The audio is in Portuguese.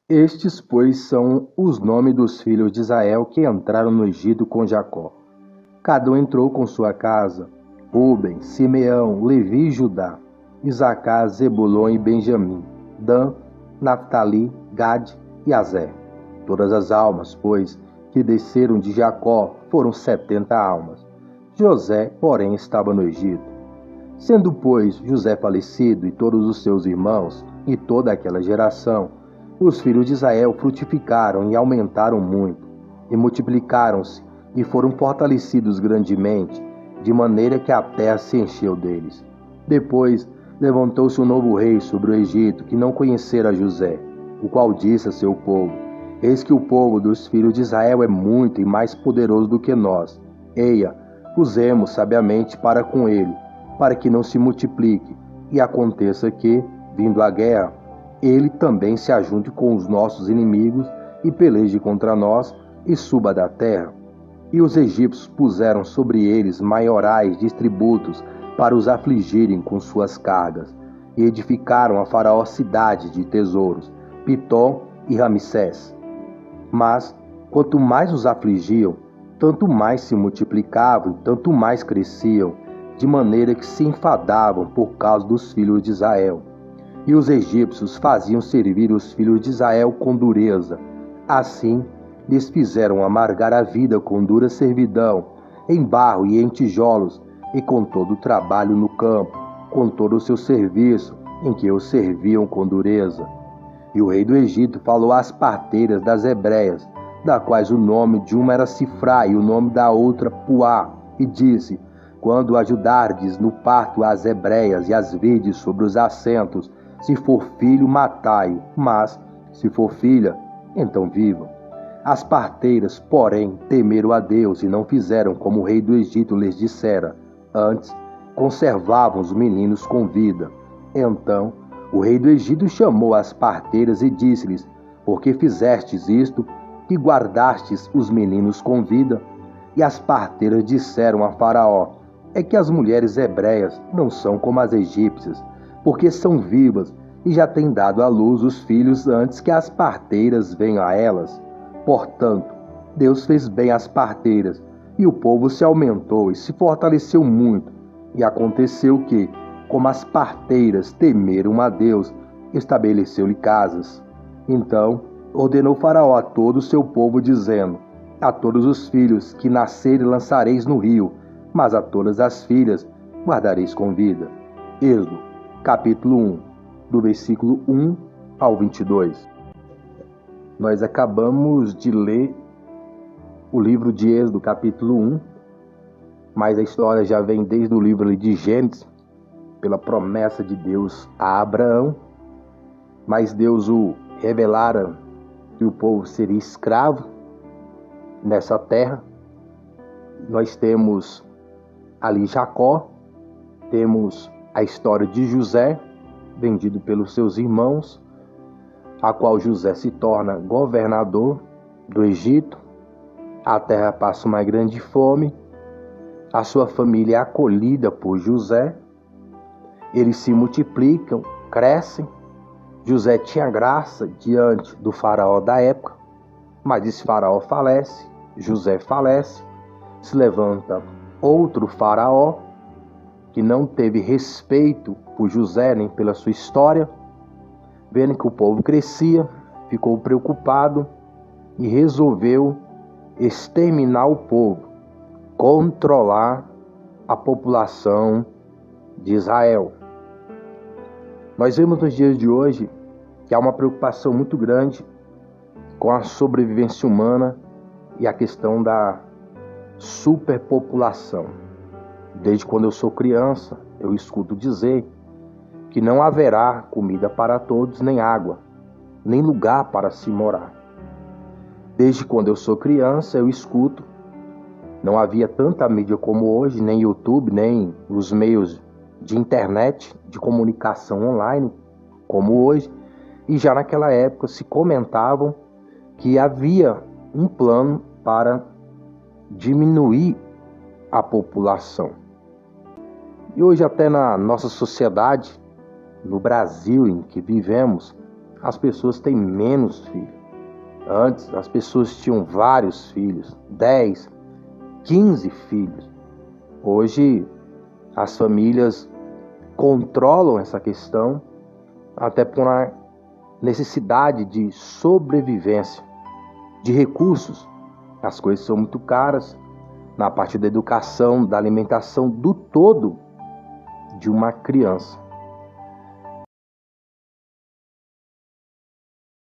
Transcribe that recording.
Estes, pois, são os nomes dos filhos de Israel que entraram no Egito com Jacó. Cada um entrou com sua casa: Rúben, Simeão, Levi e Judá, Isacar, Zebulon e Benjamim, Dan, Naphtali, Gade e Azer. Todas as almas, pois, que desceram de Jacó foram 70 almas. José, porém, estava no Egito. Sendo, pois, José falecido e todos os seus irmãos e toda aquela geração, os filhos de Israel frutificaram e aumentaram muito, e multiplicaram-se e foram fortalecidos grandemente, de maneira que a terra se encheu deles. Depois levantou-se um novo rei sobre o Egito, que não conhecera José, o qual disse a seu povo: Eis que o povo dos filhos de Israel é muito e mais poderoso do que nós. Eia, usemos sabiamente para com ele, para que não se multiplique, e aconteça que, vindo a guerra, ele também se ajunte com os nossos inimigos e peleje contra nós e suba da terra. E os egípcios puseram sobre eles maiorais de tributos para os afligirem com suas cargas, e edificaram a Faraó cidades de tesouros, Pitó e Ramsés. Mas, quanto mais os afligiam, tanto mais se multiplicavam e tanto mais cresciam, de maneira que se enfadavam por causa dos filhos de Israel. E os egípcios faziam servir os filhos de Israel com dureza. Assim, lhes fizeram amargar a vida com dura servidão, em barro e em tijolos, e com todo o trabalho no campo, com todo o seu serviço, em que os serviam com dureza. E o rei do Egito falou às parteiras das hebreias, da quais o nome de uma era Sifrá e o nome da outra Puá, e disse: Quando ajudardes no parto as hebreias e as virdes sobre os assentos, se for filho, matai-o, mas, se for filha, então vivam. As parteiras, porém, temeram a Deus e não fizeram como o rei do Egito lhes dissera. Antes, conservavam os meninos com vida. Então, o rei do Egito chamou as parteiras e disse-lhes: Por que fizestes isto, que guardastes os meninos com vida? E as parteiras disseram a Faraó: É que as mulheres hebreias não são como as egípcias, porque são vivas e já têm dado à luz os filhos antes que as parteiras venham a elas. Portanto, Deus fez bem às parteiras, e o povo se aumentou e se fortaleceu muito. E aconteceu que, como as parteiras temeram a Deus, estabeleceu-lhe casas. Então ordenou Faraó a todo o seu povo, dizendo: A todos os filhos que nascerem lançareis no rio, mas a todas as filhas guardareis com vida. Êxodo, capítulo 1, do versículo 1 ao 22. Nós acabamos de ler o livro de Êxodo, capítulo 1, mas a história já vem desde o livro de Gênesis, pela promessa de Deus a Abraão, mas Deus o revelara que o povo seria escravo nessa terra. Nós temos ali Jacó, temos a história de José, vendido pelos seus irmãos, a qual José se torna governador do Egito. A terra passa uma grande fome, a sua família é acolhida por José, eles se multiplicam, crescem. José tinha graça diante do faraó da época, mas esse faraó falece, José falece, se levanta outro faraó que não teve respeito por José nem pela sua história. Vendo que o povo crescia, ficou preocupado e resolveu exterminar o povo, controlar a população de Israel. Nós vemos nos dias de hoje que há uma preocupação muito grande com a sobrevivência humana e a questão da superpopulação. Desde quando eu sou criança, eu escuto dizer que não haverá comida para todos, nem água, nem lugar para se morar. Desde quando eu sou criança, eu escuto, não havia tanta mídia como hoje, nem YouTube, nem os meios de internet, de comunicação online, como hoje, e já naquela época se comentavam que havia um plano para diminuir a população. E hoje até na nossa sociedade, no Brasil em que vivemos, as pessoas têm menos filhos. Antes, as pessoas tinham vários filhos, 10, 15 filhos. Hoje, as famílias controlam essa questão até por uma necessidade de sobrevivência, de recursos. As coisas são muito caras na parte da educação, da alimentação, do todo de uma criança.